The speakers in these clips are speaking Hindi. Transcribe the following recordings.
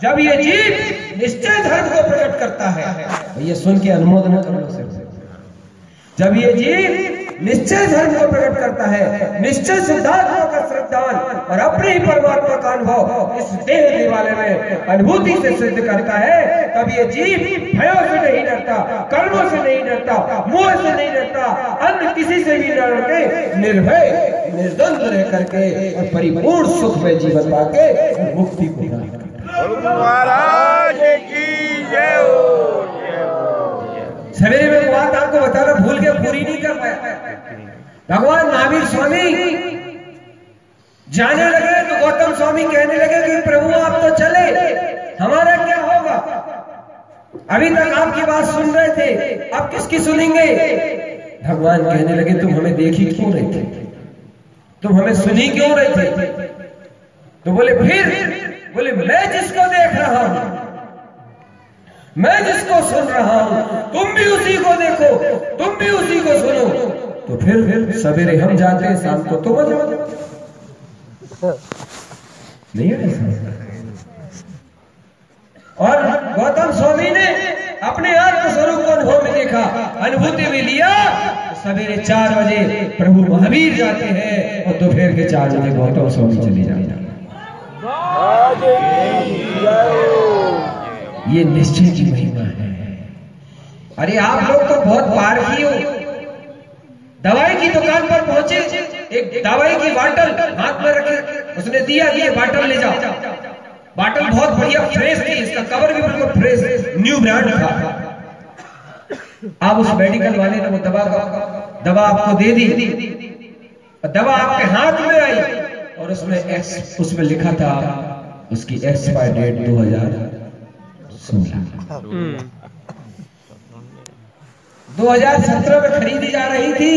जब ये जीव निश्चय धर्म को प्रकट करता है, ये सुन के अनुमोदन कर लो सिर्फ। जब ये जीव निश्चय धर्म को प्रकट करता है, निश्चय सिद्धांतों का श्रद्धान और अपने ही परमात्मा का अनुभव इस देह दिवाले में अनुभूति से सिद्ध करता है, तब ये जीव भयों से नहीं डरता, कर्मों से नहीं डरता, मोह से नहीं डरता, अन्य किसी से भी न डरके निर्भय निर्द्वंद रह करके और परिपूर्ण सुख में जीवन पाके और मुक्ति को प्राप्त करता है। सवेरे में बात आपको बताना भूल के पूरी नहीं कर पाया। भगवान महावीर स्वामी जाने लगे तो गौतम स्वामी कहने लगे कि प्रभु आप तो चले, हमारा क्या होगा? अभी तक आपकी बात सुन रहे थे, अब किसकी सुनेंगे? भगवान कहने लगे तुम हमें देखी क्यों रहे थे, तुम हमें सुनी क्यों रहे थे? तो बोले बोले मैं जिसको देख रहा हूं, मैं जिसको सुन रहा हूं, तुम भी उसी को देखो, तुम भी उसी को सुनो। तो फिर सवेरे हम जाते हैं, शाम को तुम जाओ। नहीं है ऐसा? और गौतम स्वामी ने अपने आत्म स्वरूप को अनुभव में देखा, अनुभूति में लिया। सवेरे 4 बजे प्रभु महावीर जाते हैं और दोपहर के 4 बजे गौतम स्वामी चले जाते हैं। ये निश्चय की महिमा है। अरे आप लोग तो बहुत पारखी हो। दवाई की दुकान पर पहुंचे, एक दवाई की बोतल हाथ में रखे, उसने दिया कि ये बोतल ले जाओ। बोतल बहुत बढ़िया फ्रेश थी, इसका कवर भी बिल्कुल फ्रेश न्यू ब्रांड था। अब उस मेडिकल वाले ने वो दवा आपको दे दी, दवा आपके हाथ में आई और उसमें लिखा था उसकी एक्सपायर डेट 2017 में खरीदी जा रही थी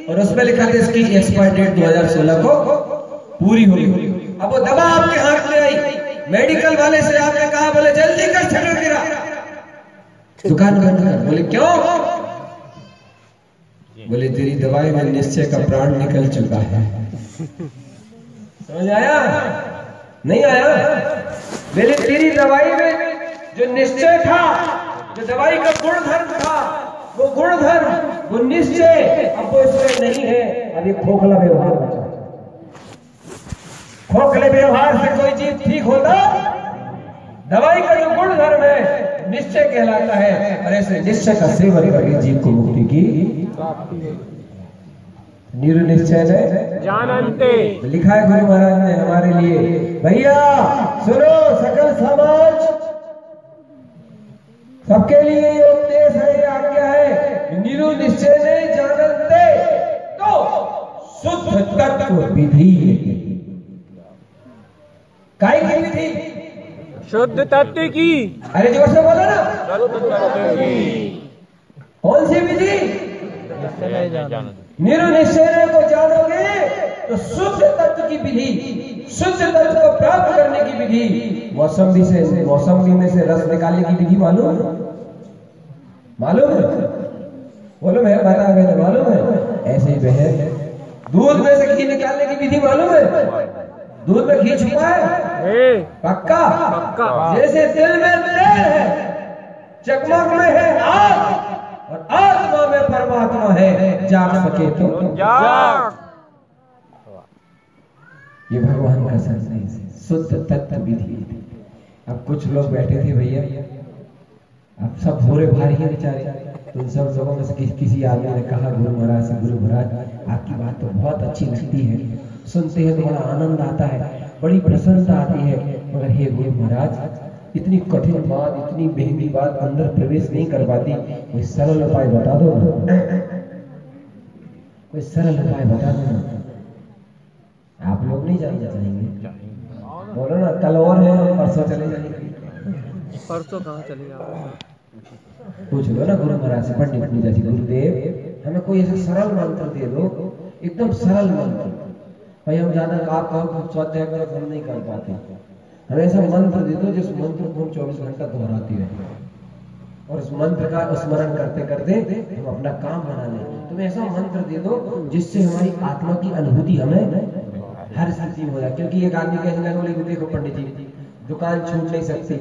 और उसमें लिखा था इसकी एक्सपायर डेट 2016 को पूरी हुई। अब वो दवा आपके हाथ में आई, मेडिकल वाले से आपने कहा बोले जल्दी कर, छटर गिरा, दुकान बंद कर। बोले क्यों? बोले तेरी दवाई में निश्चय का प्राण निकल चुका है। समझ आया? नहीं आया? बोले तेरी दवाई में जो निश्चय था, जो दवाई का गुणधर्म था, वो गुणधर्म, वो निश्चय अब वो इसमें नहीं है। अब ये खोखला व्यवहार बचा। खोखले व्यवहार से कोई चीज ठीक होता? दवाई का जो गुणधर्म है निश्चय कहलाता है, और ऐसे निश्चय का सेवन करके जीव को मुक्ति की निर्निश्चय जानते लिखा है गुरु महाराज ने हमारे लिए। भैया सुनो, सकल समाज सबके लिए ये उपदेश है, ये आज्ञा है। निश्चय नहीं जानते तो शुद्ध तत्व विधि। काय की विधि? शुद्ध तत्व की। अरे जोर से बोलो ना। कौन सी विधि? निश्चय को जानोगे तो शुद्ध तत्व की विधि, शुद्ध तत्व को प्राप्त करने की विधि। मौसमी में से रस निकालने की विधि मालूम है? मालूम है? बोलो मैं बता गया, मालूम है? ऐसे ही वह दूध में से घी निकालने की विधि मालूम है? दूध में घी छुपा है? पक्का? जैसे दिल में तेल है, चकमक में है आग, और आत्मा में परमात्मा है, जाग सके तो जाग। ये भगवान का संदेश है, शुद्ध तत्व विधि। अब कुछ लोग बैठे थे भैया, अब सब भोरे भारी ही बेचारे, तो सब लोगों में से किसी आदमी ने कहा गुरु महाराज से, गुरु महाराज आपकी बात तो बहुत अच्छी लगती है, सुनते हैं तो बड़ा आनंद आता है, बड़ी प्रसन्नता आती है, मगर हे गुरु महाराज इतनी कठिन बात, इतनी महंगी बात अंदर प्रवेश नहीं कर पाती, कोई सरल उपाय बता दो ना, कोई सरल उपाय बता दो ना। आप लोग नहीं जानना चाहेंगे? बोलो ना, कल और है, परसों चले जाएंगे। परसों कहाँ चलेगा? पूछ लो ना गुरु महाराज से, पंडित पूजा जी, गुरुदेव हमें कोई ऐसा सरल मंत्र दे दो, एकदम सरल मंत्र। भाई हम ज्यादा आप कहो स्वाध्याय करो, हम नहीं कर पाते, हमें ऐसा मंत्र दे दो जिस मंत्र को हम 24 घंटा दोहराते रहे और उस मंत्र का स्मरण करते करते हम अपना काम बना लें। तुम्हें ऐसा मंत्र दे दो जिससे हमारी आत्मा की अनुभूति हमें हर स्थिति में हो जाए। क्योंकि एक आदमी कहने लगा, बोले देखो पंडित जी दुकान छूट नहीं सकती,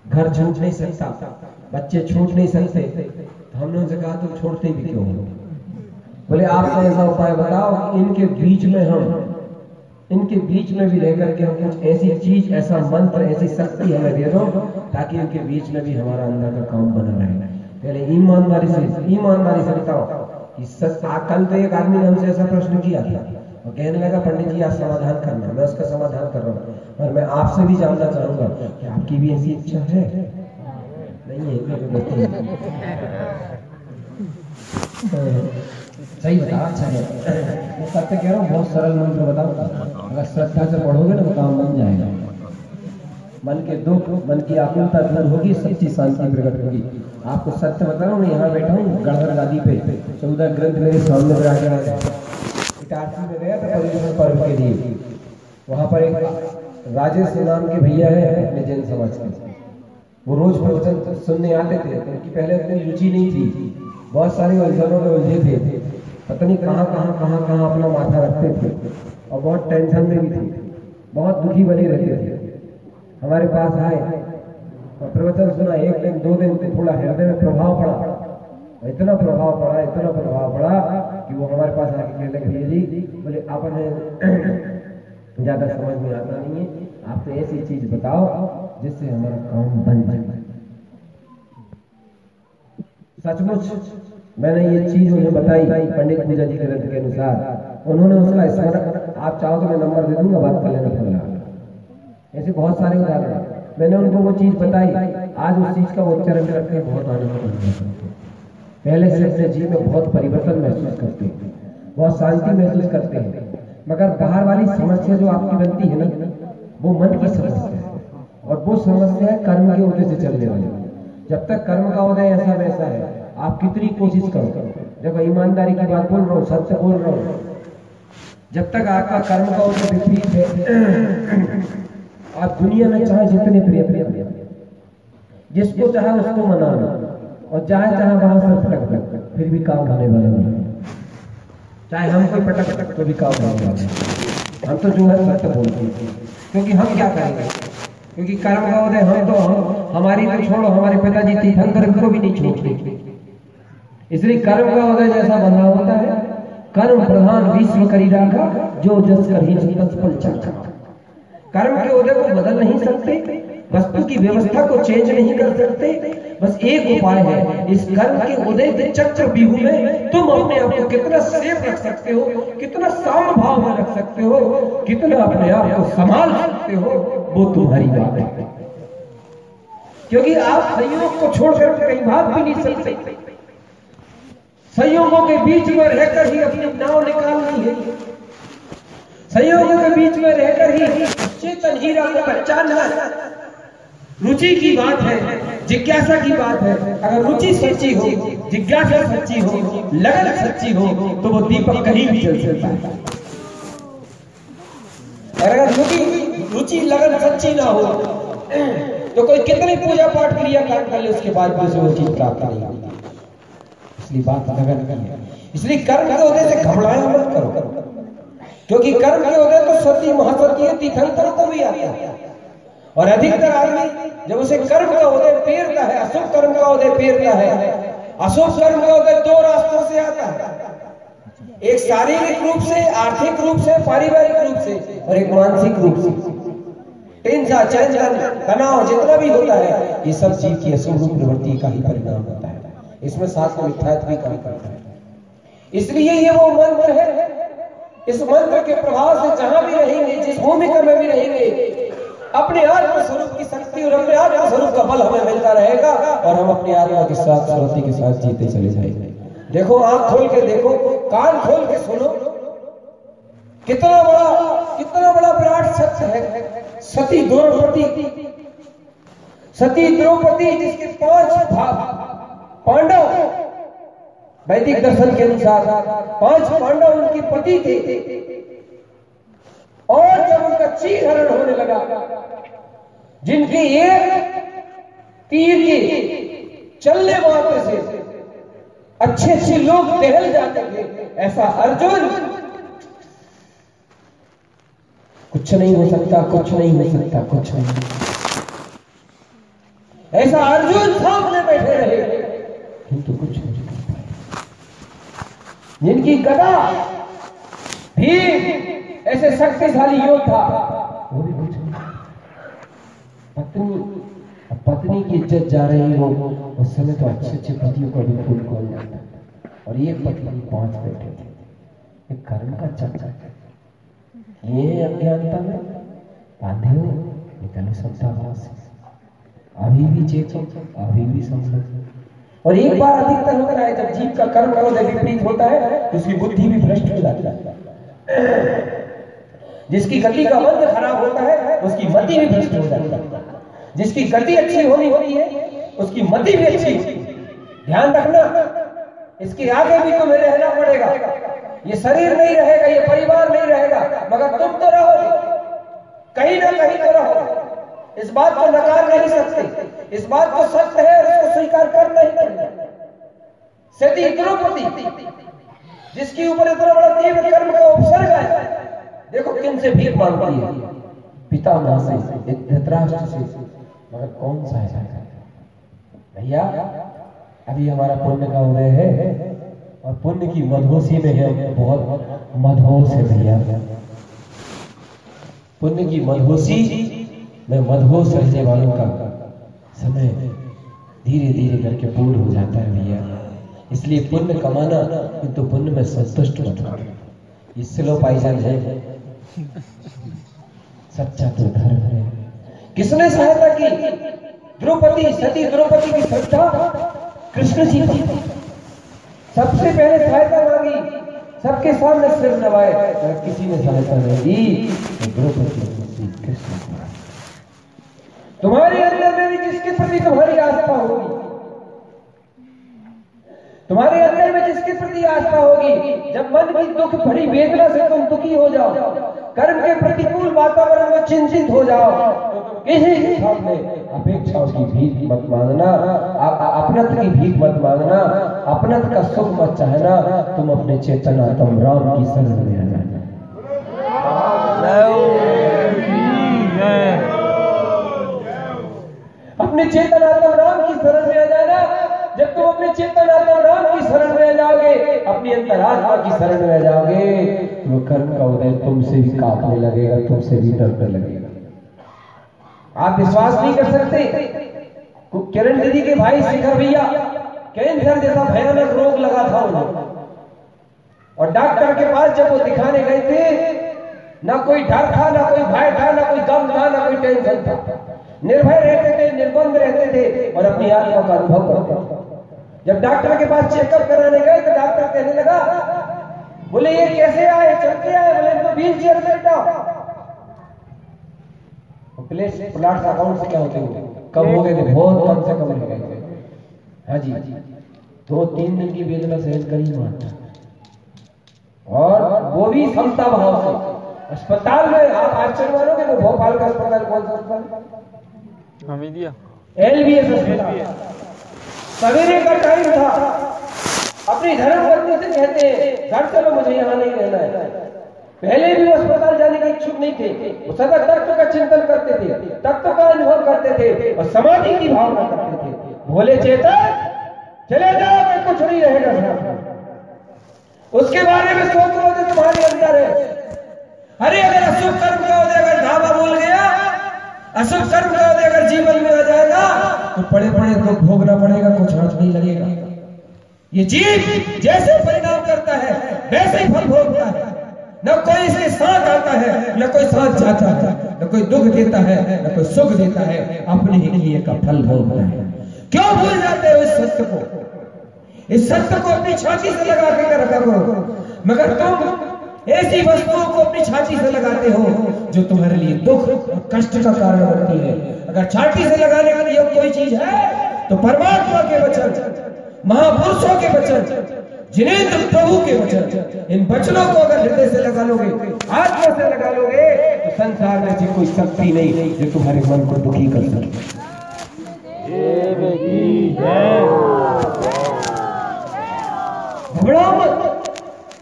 घर छूट नहीं सकता, बच्चे छूट नहीं सकते, तो हम लोगों से कहा तुम छोड़ते भी क्यों हो? बोले आपका ऐसा उपाय बताओ कि इनके बीच में भी रह करके हम कुछ ऐसी चीज, ऐसा मंत्र, ऐसी शक्ति हमें दे दो ताकि इनके बीच में भी हमारा अंदर का काम बना रहे। पहले ईमानदारी से बताओ कि कल तो एक आदमी ने हमसे ऐसा प्रश्न किया था और कहने लगा पंडित जी आप समाधान करना, मैं उसका समाधान कर रहा हूँ। और मैं आपसे भी जानना चाहूंगा कि आपकी भी ऐसी इच्छा है? नहीं है? सही बताओ। अच्छा है, मैं सत्य कह रहा हूँ, बहुत सरल मंत्र बताओ, अगर श्रद्धा से पढ़ोगे ना तो काम बन जाएगा। मन के दुख, मन की आकुलता दूर होगी, सच्ची शांति प्रकट होगी। आपको सत्य बता रहा हूँ, मैं यहाँ बैठा हूँ गढ़हर गादी पे, 14 ग्रंथ मेरे सामने बैठा है। इटारसी में गया था पर्यटन पर्व के लिए, वहां पर एक राजेश नाम के भैया है अपने जैन समाज के, वो रोज प्रवचन सुनने आते थे। उनकी पहले इतनी रुचि नहीं थी, बहुत सारे उलझनों में उलझे थे, पता नहीं कहाँ अपना माथा रखते थे और बहुत टेंशन में भी थे, बहुत दुखी बने रहते थे। हमारे पास आए और प्रवचन सुना, 1 दिन 2 दिन तो थोड़ा हृदय में प्रभाव पड़ा, इतना प्रभाव पड़ा कि वो हमारे पास आके कहने लगे भैया जी, बोले अपन ज्यादा समझ में आता नहीं है, आप तो ऐसी चीज बताओ जिससे हमारा काम बन जाए। सचमुच मैंने ये चीज उन्हें बताई पंडित पूजा जी के ग्रंथ के अनुसार, उन्होंने उसका स्मरण, आप चाहो तो मैं नंबर दे दूंगा, बात कर लेना पड़ेगा। ऐसे बहुत सारे उदाहरण, मैंने उनको वो चीज बताई, आज उस चीज का उच्चारण करके बहुत आनंद मिलता है। पहले से अपने जीवन में बहुत परिवर्तन महसूस करते हैं, बहुत शांति महसूस करते हैं। मगर बाहर वाली समस्या जो आपकी बनती है ना, वो मन की समस्या है, और वो समस्या है कर्म के उदय से चलने वाली। जब तक कर्म का उदय ऐसा वैसा है, आप कितनी कोशिश करो, देखो ईमानदारी की बात बोल रहा हूँ, सत्य बोल रहा हूँ, जब तक आपका कर्म का उदय विपरीत है, आप दुनिया में चाहे जितने प्रिय जिसको चाहे उसको मना लो और चाहे वहां से पटक, फिर भी काम होने वाला नहीं। चाहे हम कोई पटक तो भी काम होने वाला है। हम तो जो है सत्य बोलते हैं, क्योंकि हम क्या करेंगे, क्योंकि कर्म का उदय हम हमारी तो छोड़ो, हमारे पिताजी तीर्थंकर को भी नहीं छोड़ते। इसलिए कर्म का उदय जैसा बंधा होता है, कर्म प्रधान विश्व करी राखा, जो जस कहीं तत्पल चाखा। कर्म के उदय को बदल नहीं सकते, वस्तु की व्यवस्था को चेंज नहीं कर सकते, बस एक उपाय है, इस कर्म के उदय के चक्र व्यूह में तुम अपने आप को कितना सेफ रख सकते हो, कितना साम भाव में रख सकते हो, कितना अपने आप को संभाल सकते हो, वो तुम्हारी बात है। क्योंकि आप संयोग को छोड़कर कहीं भाग भी नहीं सकते, संयोगों के बीच में रहकर ही अपनी नाव निकालनी है, संयोगों के बीच में रहकर ही चेतन हीरा को पहचानना है। रुचि की बात है, जिज्ञासा की बात है। अगर रुचि सच्ची हो, जिज्ञासा सच्ची हो, लगन सच्ची हो, तो वो दीपक कहीं भी जल सकता है। अगर रुचि लगन सच्ची ना हो तो कोई कितनी पूजा पाठ क्रिया कांड कर ले, उसके बाद भी उसे वो चीज प्राप्त नहीं होती। इसलिए बात लगन की है। इसलिए कर्म के उदय से घबराया मत करो, क्योंकि कर्म के उदय तो सती महासती तीर्थंकर को भी आता है। और अधिकतर आदमी जब उसे कर्म का उदय पेरता है, अशुभ कर्म का उदय पेरता है, अशुभ कर्म का उदय 2 रास्तों से आता है, एक शारीरिक रूप से, आर्थिक रूप से, पारिवारिक रूप से, और एक मानसिक रूप से। टेंशन, चंचल, तनाव जितना भी होता है, ये सब जीव की अशुभ रूप प्रवृत्ति का ही परिणाम होता है। इसमें साथ में मिथ्यात्व भी काम करता है। इसलिए ये वो मंत्र है, इस मंत्र के प्रभाव से जहां भी रहेंगे, जिस भूमिका में भी रहेंगे, अपने आत्म स्वरूप की शक्ति और अपने आत्म स्वरूप का बल हमें मिलता रहेगा, और हम अपनी आत्मा के साथ स्वरूप के साथ जीते चले जाएंगे। देखो, आंख खोल के देखो, कान खोल के सुनो, कितना बड़ा विराट सत्य है। सती द्रौपदी जिसके 5 पांडव, वैदिक दर्शन के अनुसार 5 पांडव उनके पति थे, और जब उनका चीर हरण होने लगा, जिनके एक तीर के चलने मात्र से अच्छे लोग टहल जाते थे, ऐसा अर्जुन कुछ नहीं हो सकता, कुछ नहीं हो सकता, कुछ नहीं। ऐसा अर्जुन सामने बैठे रहे किंतु कुछ नहीं कर पाए। जिनकी गदा भीम ऐसे शक्तिशाली योद्धा, वो भी कुछ नहीं। पत्नी की इज्जत जा रही हो उस समय तो अच्छे अच्छे पतियों का भी फूल खोल जाता है, और एक पति 5 बैठे थे। एक कर्म का चक्कर ये अज्ञानता में बांधे हो, निकलो समता भाव से। अभी भी चेतो, अभी भी समझो। और एक बार अधिकतर होता है जब जीव का कर्म क्रोध विपरीत होता है तो उसकी बुद्धि भी भ्रष्ट हो जाती है। जिसकी गति का मंद खराब होता है उसकी मति भी भ्रष्ट हो जाती है। जिसकी गति अच्छी होनी होती है उसकी मति भी अच्छी होती है। ध्यान रखना, इसके आगे भी तुम्हें रहना पड़ेगा। ये शरीर नहीं रहेगा, ये परिवार नहीं रहेगा, मगर तुम तो रहोगे, कहीं ना कहीं तो रहोगे। इस बात को नकार नहीं सकते, इस बात को सत्य है और इसको स्वीकार करना ही नहीं। सती द्रौपदी जिसके ऊपर इतना बड़ा तीव्र कर्म का उपसर्ग है, देखो किन से भीख मांगती है, पितामह से, धृतराष्ट्र से, मगर कौन सा है भैया? अभी हमारा पुण्य का उदय है और पुण्य की मदहोशी में है, बहुत मदहोश है भैया। पुण्य की मदहोशी में मदहोश रहने वालों का समय धीरे धीरे करके पूर्ण हो जाता है भैया। इसलिए पुण्य कमाना किंतु पुण्य में संतुष्ट मत हो। इससे लो पाईजान है, सच्चा तो धर्म है। किसने सहायता की? द्रौपदी, सती द्रौपदी की श्रद्धा कृष्ण जी की। सबसे पहले सहायता मांगी, सबके सामने सिर नवाए, अगर किसी ने सहायता नहीं दी तो द्रौपदी कृष्ण। तुम्हारे अंदर में भी जिसके प्रति तुम्हारी आस्था होगी, तुम्हारे अंदर में जिसके प्रति आस्था होगी, जब मन की दुख भरी वेदना से तुम दुखी हो जाओ, कर्म के प्रतिकूल वातावरण में चिंतित हो जाओ, तो किसी के सामने अपेक्षाओं की भीख मत मांगना, अपनत की भीख मत मांगना, अपनत का सुख मत चाहना। तुम अपने चेतना तुम राम की शरण में आ जाना। अपने चेतनात्म राम की शरण में आ जाना। जब तुम अपने चेतनात्म राम की शरण में आ जाओगे, अपनी अंतरात्मा की शरण में आ जाओगे, तो कर्म का उदय तुमसे भी कांपने लगेगा, तुमसे भी डरने लगेगा। आप विश्वास नहीं कर सकते, किरण दीदी के भाई शिखर भैया कैंसर जैसा भयानक रोग लगा था उन्हें, और डॉक्टर के पास जब वो दिखाने गए थे, ना कोई डर था, ना कोई भय था, ना कोई गम था, ना कोई टेंशन था। निर्भय रहते थे, निर्बंध रहते थे और अपनी आत्मा का अनुभव करते थे। जब डॉक्टर के पास चेकअप कराने गए तो डॉक्टर कहने लगा, बोले ये कैसे आए, चलते आए? बोले तो व्हील चेयर में बैठा। प्लाट अकाउंट से क्या होते हैं, कम हो गए थे, बहुत कम से कम हो गए थे। हाँ जी, 2-3 दिन की वेदना सहन कर ही मानता, और वो भी समता भाव से। अस्पताल में आप आश्चर्य मानोगे, वो भोपाल का अस्पताल कौन सा अस्पताल? हमीदिया LBS अस्पताल। सवेरे का टाइम था, अपनी धर्मपत्नी से कहते हैं घर चलो, मुझे यहाँ नहीं रहना है। पहले भी वो अस्पताल जाने के इच्छुक नहीं थे, वो सदा तत्व का चिंतन करते थे, तत्व का अनुभव करते थे और समाधि की भावना करते थे। भोले चेतन चले जाओ, मैं कुछ नहीं रहेगा साथ। उसके बारे में सोच लो जो तुम्हारे अंदर है। अरे अगर अशुभ कर्म का उदय अगर ढाबा बोल गया, अशुभ कर्म का उदय अगर जीवन में आ जाएगा तो पड़े पड़े दुख भोगना पड़ेगा, कुछ हाथ नहीं लगेगा। ये जीव जैसे परिणाम करता है वैसे ही फल भोगता है। न कोई इसके साथ आता है, न कोई साथ जाता है, न कोई दुख देता है, न कोई सुख देता है, अपने ही किए का फल भोगता है। क्यों भूल जाते हो इस सत्य को? इस सत्य को अपनी छाती से लगा के रखा करो। मगर तुम ऐसी वस्तुओं को अपनी छाती से लगाते हो जो तुम्हारे लिए दुख और कष्ट का कारण बनती है। अगर छाती से लगाने के लिए कोई चीज है तो परमात्मा के वचन, महापुरुषों के वचन, जिनेंद्र प्रभु के वचन, इन वचनों को अगर हृदय से लगा लोगे, आत्मा से लगा लोगे, तो संसार में ऐसी कोई शक्ति नहीं जो तुम्हारे मन को दुखी कर सके। घबराओ मत,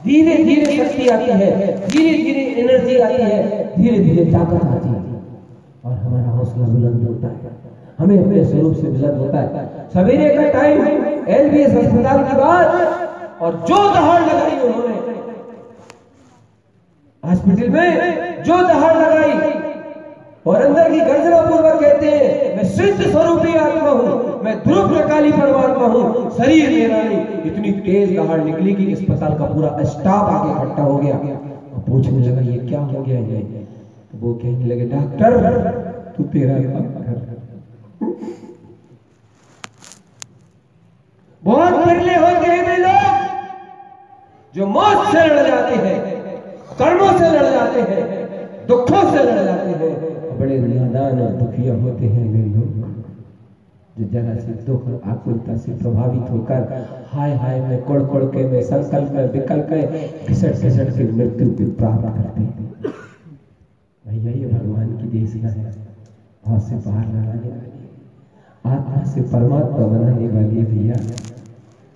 धीरे धीरे शक्ति आती है, धीरे धीरे एनर्जी आती है, धीरे धीरे ताकत आती है और हमारा हौसला बुलंद होता है, हमें अपने स्वरूप से बुलंद होता है। सवेरे का टाइम एलबीएस अस्पताल की बात, और जो दहाड़ लगाई उन्होंने हॉस्पिटल में, जो दहाड़ लगाई और अंदर की गर्जना पूर्वक कहते हैं मैं सिद्ध स्वरूपी आत्मा हूं, मैं ध्रुव प्रकाली परमात्मा हूं, शरीर मेरा नहीं। इतनी तेज दहाड़ निकली कि अस्पताल का पूरा स्टाफ आगे इकट्ठा हो गया और पूछने लगा ये क्या हो गया ये। तो वो कहने लगे डॉक्टर तू तेरा काम कर। बहुत बिरले होते हैं लोग जो मौत से लड़ जाते हैं, कर्मों से लड़ जाते हैं, दुखों से लड़ जाते हैं। बड़े नादान और दुखिया होते हैं वे लोग जो जरा से दुख और आकुलता से प्रभावित होकर हाय हाय में कोड़ कोड़ के में संकल्प में विकल्प के घिसट घिसट के मृत्यु को प्राप्त करते हैं। भैया ये भगवान की देशिका है, बहुत से बाहर लगाने वाली, आत्मा से परमात्मा बनाने वाली भैया।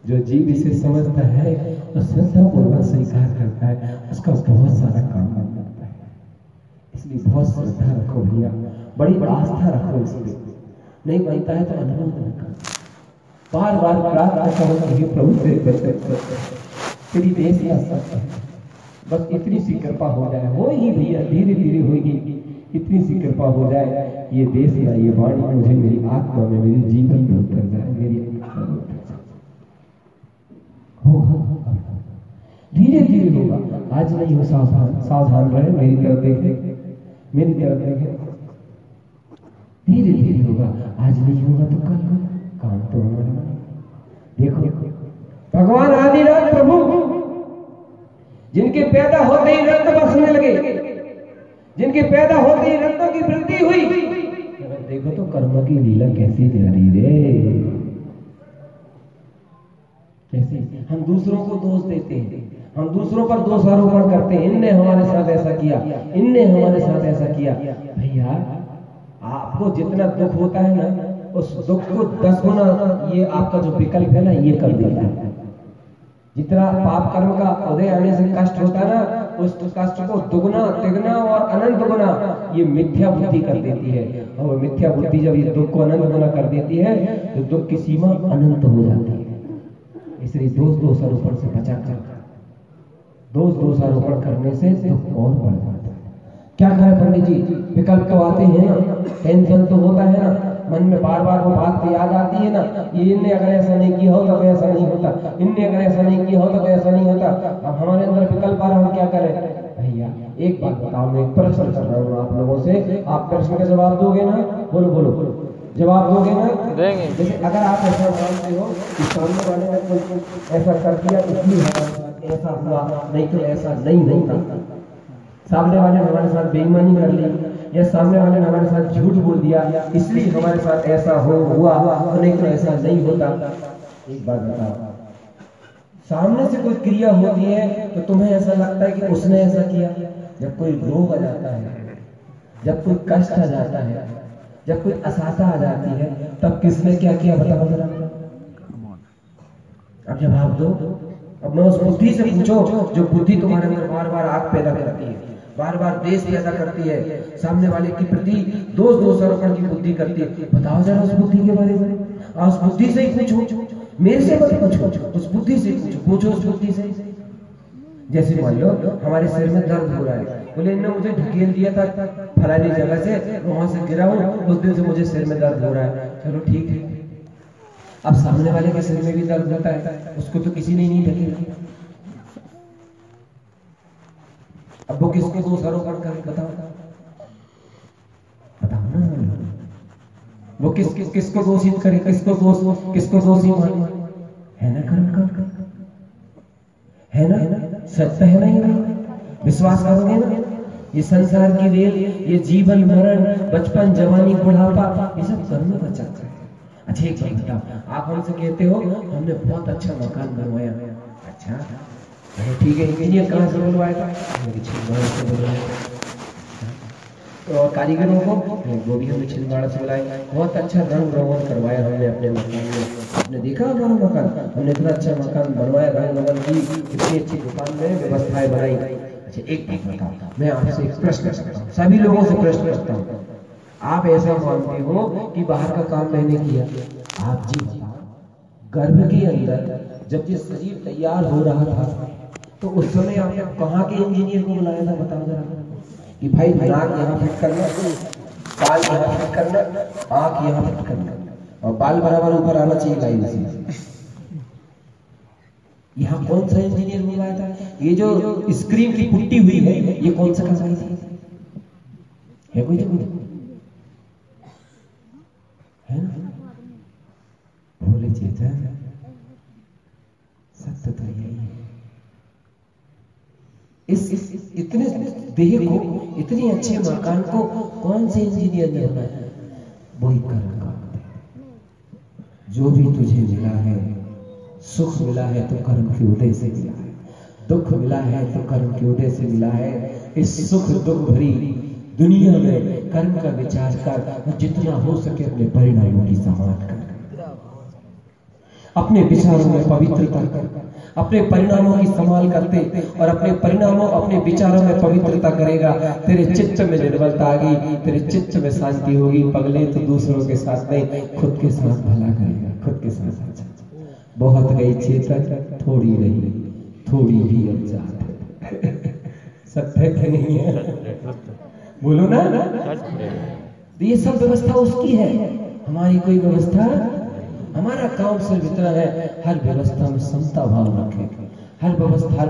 जो जीव इसे समझता है और श्रद्धा पूर्वक स्वीकार करता है उसका बहुत सारा काम बनता है। इसलिए बहुत श्रद्धा रखो भैया, बड़ी आस्था रखो इस पे। नहीं बनता है तो अनुरोध न करो, बार बार प्रार्थना करो कि हे प्रभु तेरी देश या सत्य है, बस इतनी सी कृपा हो जाए, हो ही भैया धीरे धीरे होगी। इतनी सी कृपा हो जाए ये देश या ये वाणी मुझे मेरी आत्मा में, मेरे जीवन में उतर जाए, मेरी आत्मा में उतर जाए। होगा धीरे धीरे होगा, आज नहीं हो सावधान, सावधान रहे, मेरी तरफ देखें, मेरी तरफ देखें, धीरे धीरे होगा। आज नहीं होगा तो कल काम तो हमारा। देखो भगवान आदिनाथ प्रभु जिनके पैदा होते ही रक्त बरसने लगे, जिनके पैदा होते ही रक्तों की वृद्धि हुई, देखो तो कर्म की लीला कैसी प्यारी रे। कैसे हम दूसरों को दोष देते हैं, हम दूसरों पर दोषारोपण करते हैं, इनने हमारे साथ ऐसा किया, इनने हमारे साथ ऐसा किया। भैया आपको जितना दुख होता है ना, उस दुख को 10 गुना ये आपका जो विकल्प है ना ये कर देता है। जितना पाप कर्म का उदय आने से कष्ट होता है ना, उस कष्ट को दुगना तिगुना और अनंत गुना ये मिथ्या बुद्धि कर देती है। और मिथ्या बुद्धि जब ये दुख को अनंत गुना कर देती है तो दुख की सीमा अनंत हो जाती है। इसलिए दोषारोपण से बचा कर, दोषारोपण करने से दुख और बढ़ जाता है। क्या करें पंडित जी, विकल्प तो आते हैं ना, टेंशन तो होता है ना, मन में बार बार वो बात याद आती है ना, ये इनने अगर ऐसा नहीं किया होता तो ऐसा नहीं होता, इनने अगर ऐसा नहीं किया होता तो ऐसा नहीं होता। अब हमारे अंदर विकल्प आ रहा, हम क्या करें? भैया एक बात बताओ, मैं एक प्रश्न कर रहा हूँ आप लोगों से, आप प्रश्न का जवाब दोगे ना? बोलो बोलो, जवाब दोगे ना? देंगे। जैसे अगर आप ऐसा मानते हो कि सामने वाले ने कोई ऐसा कर दिया इसलिए ऐसा हुआ, नहीं तो ऐसा नहीं होता, सामने वाले ने हमारे साथ बेईमानी कर ली या सामने वाले ने हमारे साथ झूठ बोल दिया इसलिए हमारे साथ ऐसा हुआ, नहीं तो ऐसा नहीं होता। एक बात बताओ, सामने से कोई क्रिया होती है तो तुम्हें ऐसा लगता है कि उसने ऐसा किया? जब कोई रोग आ जाता है, जब कोई कष्ट आ जाता है, जब कोई असहायता आ जाती है, तब किसने क्या किया बताओ जरा। अब जवाब दो। अब मैं उस बुद्धि से पूछो जो बुद्धि तुम्हारे अंदर बार बार आग पैदा करती है, बार बार देश पैदा करती है, सामने वाले के प्रति दोषारोपण की बुद्धि करती है। बताओ जरा उस बुद्धि के बारे में। उस बुद्धि से ही पूछो, मेरे से मत पूछो, उस बुद्धि से पूछो उस बुद्धि से। जैसे मान लो हमारे सिर में दर्द हो रहा है, बोले इन्होंने मुझे ढकेल दिया था फलानी जगह से, वहां से गिरा हूं, उस दिन से मुझे सिर में दर्द हो रहा है। चलो ठीक है, अब सामने वाले के सिर में भी दर्द होता है, उसको तो किसी ने नहीं ढकेला, अब वो किसको दोषारोपण करे? बताओ बताओ ना, वो किसको दोषित करे, किसको दोषी माने? है ना कर्म का, है ना, सत्य है ना? विश्वास करोगे ना? ये संसार की रेल, ये जीवन मरण, बचपन जवानी बुढ़ापा, ये सब कर्म का चक्कर है। अच्छा एक बात बताओ, आप हमसे कहते हो हमने बहुत अच्छा मकान बनवाया, अच्छा ठीक है, इंजीनियर कहाँ से बनवाया था? छिंदवाड़ा से बनवाया। और कारीगरों को वो भी हमने छिंदवाड़ा से बुलाए, बहुत अच्छा रंग रोगन करवाया हमने अपने मकान में। आपने देखा हमारा मकान, हमने इतना अच्छा मकान बनवाया, रंग रंग की इतनी अच्छी दुकान में व्यवस्थाएं बनाई। अच्छा एक बात बताओ, मैं आपसे एक प्रश्न करता हूँ, सभी लोगों से प्रश्न करता हूँ, आप ऐसा मानते हो कि बाहर का काम मैंने किया? आप जी बताओ, गर्भ के अंदर जब ये शरीर तैयार हो रहा था तो उस समय आपने कहाँ के इंजीनियर को बुलाया था? बताओ जरा कि भाई नाक यहाँ फिट करना, बाल यहाँ फिट करना, आंख यहाँ फिट करना, और बाल बराबर ऊपर आना चाहिए लाइन से। यहाँ कौन सा इंजीनियर बुलाया था? ये जो स्क्रीन की पुट्टी हुई है ये कौन सा कंपनी थी? है कोई जरूर है ना? बोले चेतन, सत्य तो यही है। इस इतने देह को, इतने अच्छे मकान को कौन से इंजीनियर ने बनाया? वही कर्म का। जो भी तुझे मिला है, सुख मिला है तो कर्म के उदय से मिला है, दुख मिला है तो कर्म के उदय से मिला है। इस सुख दुख भरी दुनिया में कर्म का विचार कर, जितना हो सके अपने परिणामों की संभाल कर, अपने विचारों में पवित्रता कर, अपने परिणामों की संभाल करते और अपने परिणामों, अपने विचारों में पवित्रता करेगा, तेरे चित्त में निर्मलता आ गई, तेरे चित्त में शांति होगी। पगले तो दूसरों के साथ नहीं, खुद के साथ भला करेगा, खुद के साथ। बहुत गई चेतन, थोड़ी रही, थोड़ी भी अवजात। सत्य है नहीं है? बोलो ना। ये सब व्यवस्था उसकी है, हमारी कोई व्यवस्था। हमारा काम सिर्फ इतना है, हर व्यवस्था में समता भाव रखें, हर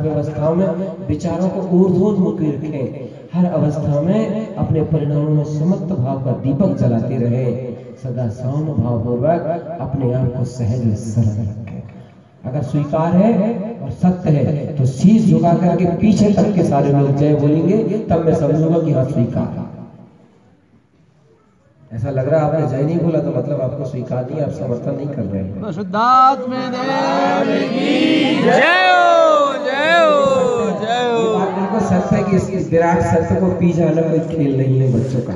व्यवस्थाओं में विचारों को ऊर्ध्वोन्मुखी रखें, हर अवस्था में अपने परिणामों में समत्त भाव का दीपक जलाते रहे, सदा सौम्य भाव पूर्वक अपने आप को सहज और सरल रखें। अगर स्वीकार है और सत्य है तो शीश झुका करके पीछे तक के सारे लोग जय बोलेंगे, तब मैं समझूंगा कि हाँ स्वीकार। ऐसा लग रहा है आपने जय नहीं बोला तो मतलब आपको स्वीकार नहीं, आप समर्थन नहीं कर रहे हैं। तो शुद्धात्मा देव की जय हो, जय हो, जय हो। ये बात बिल्कुल सत्य है कि इस विराट सत्य को पी जाना कोई खेल नहीं है बच्चों का।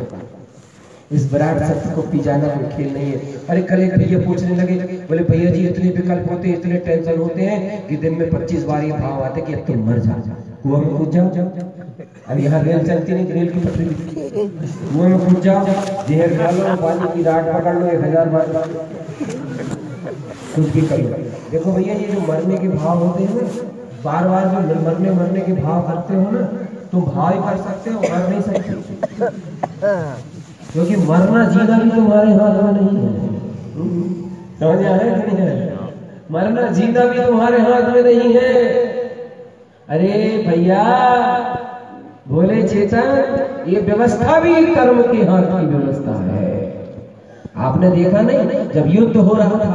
इस विराट सत्य को पी जाना कोई खेल नहीं है। अरे कल एक भैया पूछने लगे, बोले भैया जी इतने विकल्प होते हैं, इतने टेंशन होते हैं कि दिन में 25 बार ये भाव आते कि अब तुम मर जाओ, कुआं में कूद जाओ। अब यहाँ रेल चलती नहीं, रेल की पटरी, कुएं में कूद जाओ, जहर खा लो, पानी की राट पकड़ लो, 1000 बार कुछ भी कर लो। देखो भैया ये जो मरने के भाव होते हैं ना, बार बार जो मरने के भाव करते हो ना, तुम भाव ही कर सकते हो, मर नहीं सकते, क्योंकि मरना जीना भी तुम्हारे हाथ में नहीं है। समझ आया कि नहीं है? मरना जीना भी तुम्हारे हाथ में नहीं है। अरे भैया बोले चेतन, ये व्यवस्था भी कर्म के हाथ की व्यवस्था है। आपने देखा नहीं, जब युद्ध हो रहा था,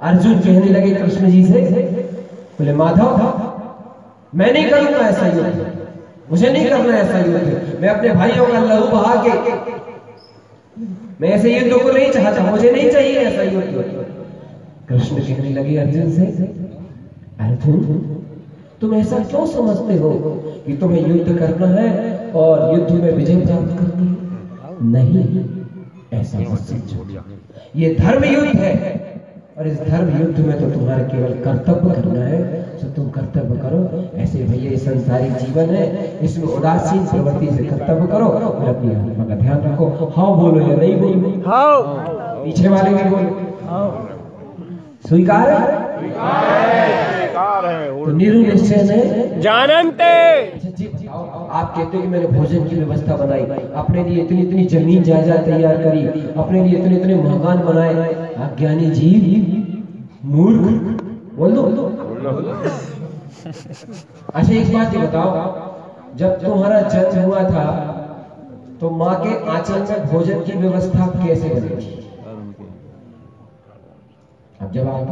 अर्जुन कहने लगे कृष्ण जी से, बोले माधव मैं नहीं करूंगा ऐसा युद्ध, मुझे नहीं करना ऐसा युद्ध, मैं अपने भाइयों का लहू बहा के मैं ऐसे युद्ध को नहीं चाहता, मुझे नहीं चाहिए ऐसा युद्ध। कृष्ण कहने लगे अर्जुन से, अर्जुन तुम ऐसा क्यों समझते हो कि तुम्हें युद्ध करना है और युद्ध में विजय प्राप्त करनी है? नहीं, ऐसा मत समझो, ये धर्म युद्ध है और इस धर्म युद्ध में तो तुम्हारे केवल कर्तव्य करना है, तो तुम कर्तव्य करो। ऐसे भैया संसारिक जीवन है, इसमें उदासीन प्रवृत्ति से कर्तव्य करो और अपनी आत्मा का ध्यान रखो। हाँ बोलो या नहीं बोलो, हाँ पीछे वाले भी बोलो, स्वीकार है? तो निरुनिश्चय ने जानन्ते। आप कहते हो कि मैंने भोजन की व्यवस्था बनाई, अपने लिए इतनी इतनी जमीन जायदाद तैयार करी, अपने लिए इतने इतने मकान बनाए, अज्ञानी जीव मूर्ख बोल दो। अच्छा एक बात ही बताओ, जब तुम्हारा जन्म हुआ था तो माँ के आंचल में भोजन की व्यवस्था कैसे बनी थी? अब जब आप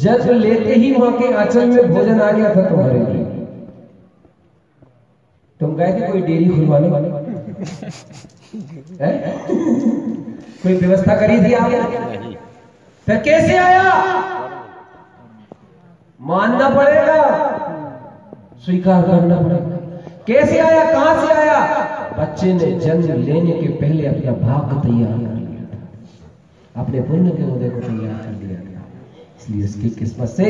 जन्म लेते ही मां के आंचल में भोजन आ गया था तुम्हारे लिए, तुम गए थे कोई डेयरी खुलवाने वाले? कोई व्यवस्था करी थी आपने? फिर कैसे आया? मानना पड़ेगा, स्वीकार करना पड़ेगा। कैसे आया, कहां से आया? बच्चे ने जन्म लेने के पहले अपना भाग्य तैयार कर लिया था। अपने पुण्य के उदय को तैयार कर दिया गया, इसलिए उसकी किस्मत से।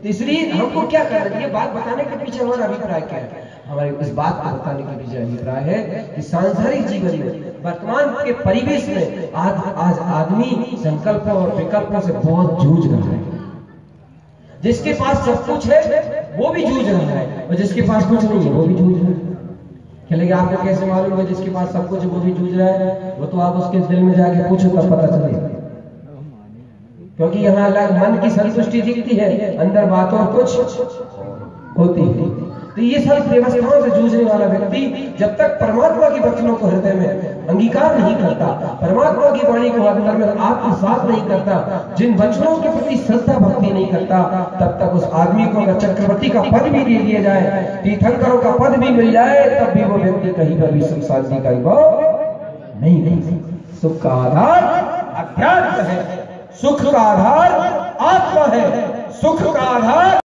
तो इसलिए हमको क्या करना है, ये बात बताने के पीछे हमारा अभिप्राय क्या है? हमारे इस बात को बताने के पीछे अभिप्राय है कि सांसारिक जीवन में, वर्तमान के परिवेश में आज आदमी संकल्पों और विकल्पों से बहुत जूझ रहा है। जिसके पास सब कुछ है वो भी जूझ रहा है, और जिसके पास कुछ नहीं है वो भी जूझ रहा है। लेकिन आपको कैसे मालूम है जिसके पास सब कुछ है वो भी जूझ रहा है? वो तो आप उसके दिल में जाके पूछो तब पता चलेगा, क्योंकि यहाँ मन की संतुष्टि दिखती है, अंदर बात और कुछ होती है। तो ये सब व्यवस्थाओं से जूझने वाला व्यक्ति जब तक परमात्मा की वचनों को हृदय में अंगीकार नहीं करता, परमात्मा की वाणी को अंदर में आत्मसात नहीं करता, जिन वचनों के प्रति श्रद्धा भक्ति नहीं करता, तब तक उस आदमी को अगर चक्रवर्ती का पद भी दे दिया जाए, तीर्थंकरों का पद भी मिल जाए, तब भी वो व्यक्ति कहीं पर भी सुख शांति का अनुभव नहीं। सुख का आधार अध्यात्म है, सुख का आधार आत्मा है, सुख का आधार